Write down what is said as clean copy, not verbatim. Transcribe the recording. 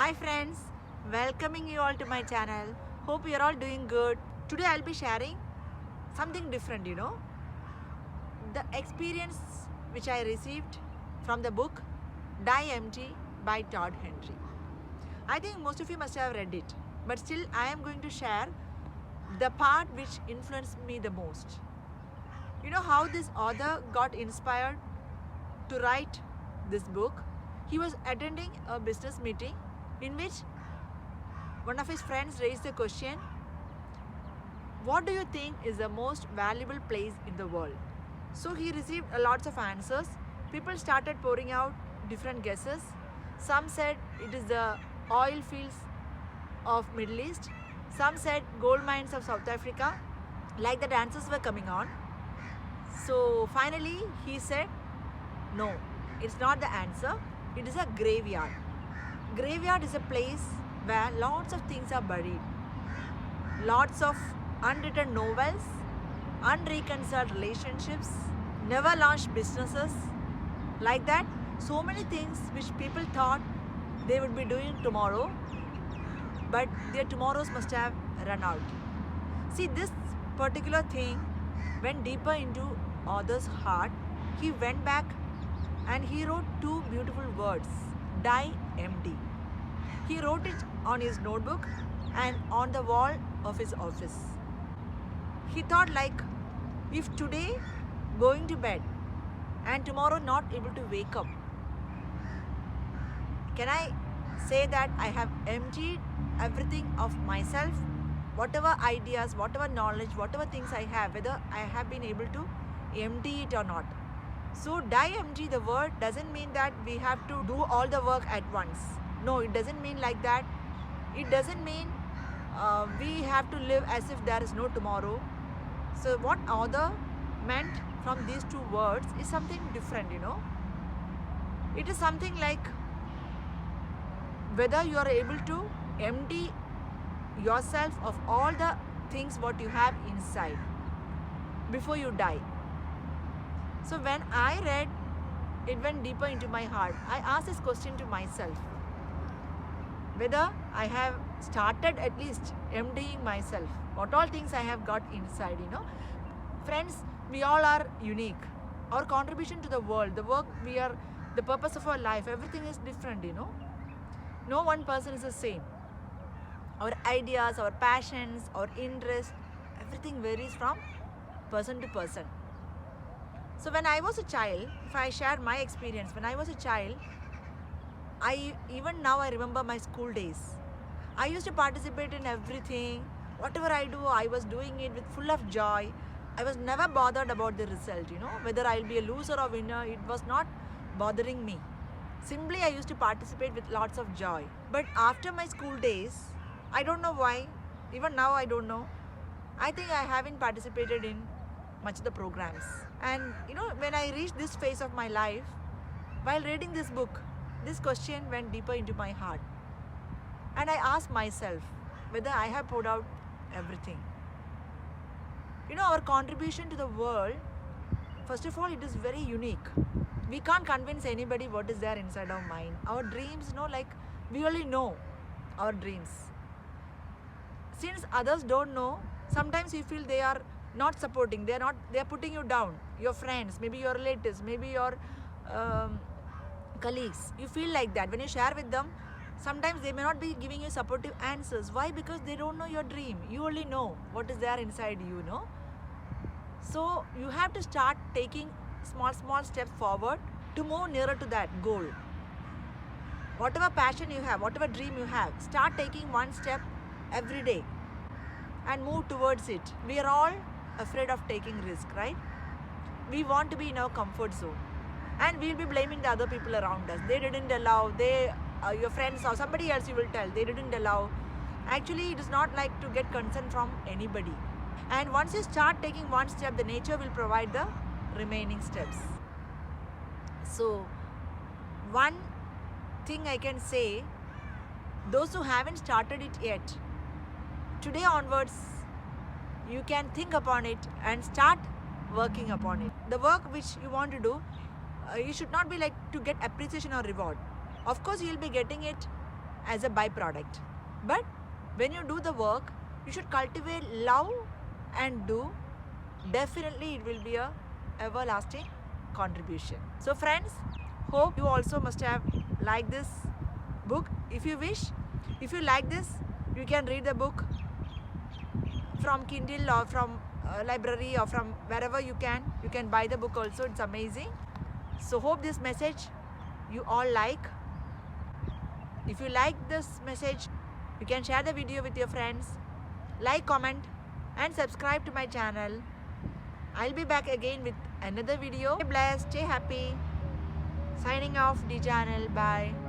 Hi friends, welcoming you all to my channel. Hope you're all doing good. Today I'll be sharing something different. The experience which I received from the book Die Empty by Todd Henry. I think most of you must have read it, but still I am going to share the part which influenced me the most. You know how this author got inspired to write this book? He was attending a business meeting in which one of his friends raised the question, what do you think is the most valuable place in the world? So he received lots of answers. People started pouring out different guesses. Some said it is the oil fields of Middle East. Some said gold mines of South Africa. Like that answers were coming on. So finally he said, no, it's not the answer. It is a graveyard. Graveyard is a place where lots of things are buried. Lots of unwritten novels, unreconciled relationships, never launched businesses. Like that, so many things which people thought they would be doing tomorrow, but their tomorrows must have run out. See, this particular thing went deeper into author's heart. He went back and he wrote two beautiful words, Die Empty. He wrote it on his notebook and on the wall of his office. He thought, like, if today going to bed and tomorrow not able to wake up, can I say that I have emptied everything of myself? Whatever ideas, whatever knowledge, whatever things I have, whether I have been able to empty it or not. So die empty, the word doesn't mean that we have to do all the work at once. No, it doesn't mean like that. It doesn't mean we have to live as if there is no tomorrow. So what author meant from these two words is something different. It is something like whether you are able to empty yourself of all the things what you have inside before you die. So when I read, it went deeper into my heart. I asked this question to myself, whether I have started at least emptying myself, what all things I have got inside. Friends, we all are unique. Our contribution to the world, the work we are, the purpose of our life, everything is different. No one person is the same. Our ideas, our passions, our interests, everything varies from person to person. So when I was a child, if I share my experience, when I was a child, even now I remember my school days. I used to participate in everything. Whatever I do, I was doing it with full of joy. I was never bothered about the result, whether I'll be a loser or winner, it was not bothering me. Simply I used to participate with lots of joy. But after my school days, I don't know why, even now I don't know. I think I haven't participated in much of the programs. And when I reached this phase of my life, while reading this book, this question went deeper into my heart. And I asked myself whether I have poured out everything. Our contribution to the world, first of all, it is very unique. We can't convince anybody what is there inside our mind. Our dreams, we only know our dreams. Since others don't know, sometimes we feel they are not supporting, they are putting you down. Your friends, maybe your relatives, maybe your colleagues. You feel like that. When you share with them, sometimes they may not be giving you supportive answers. Why? Because they don't know your dream. You only know what is there inside you, So you have to start taking small steps forward to move nearer to that goal. Whatever passion you have, whatever dream you have, start taking one step every day and move towards it. We are all afraid of taking risk, right? We want to be in our comfort zone. And we'll be blaming the other people around us. They didn't allow, your friends or somebody else you will tell, they didn't allow. Actually, it is not like to get consent from anybody. And once you start taking one step, the nature will provide the remaining steps. So, one thing I can say, those who haven't started it yet, today onwards, you can think upon it and start working upon it. The work which you want to do, you should not be like to get appreciation or reward. Of course, you'll be getting it as a byproduct. But when you do the work, you should cultivate love and do. Definitely it will be a everlasting contribution. So friends, hope you also must have liked this book. If you wish, if you like this, you can read the book from Kindle or from library or from wherever you can buy the book also. It's amazing. So hope this message you all like. If you like this message, you can share the video with your friends, like, comment and subscribe to my channel. I'll be back again with another video. Stay blessed, stay happy. Signing off, the channel. Bye.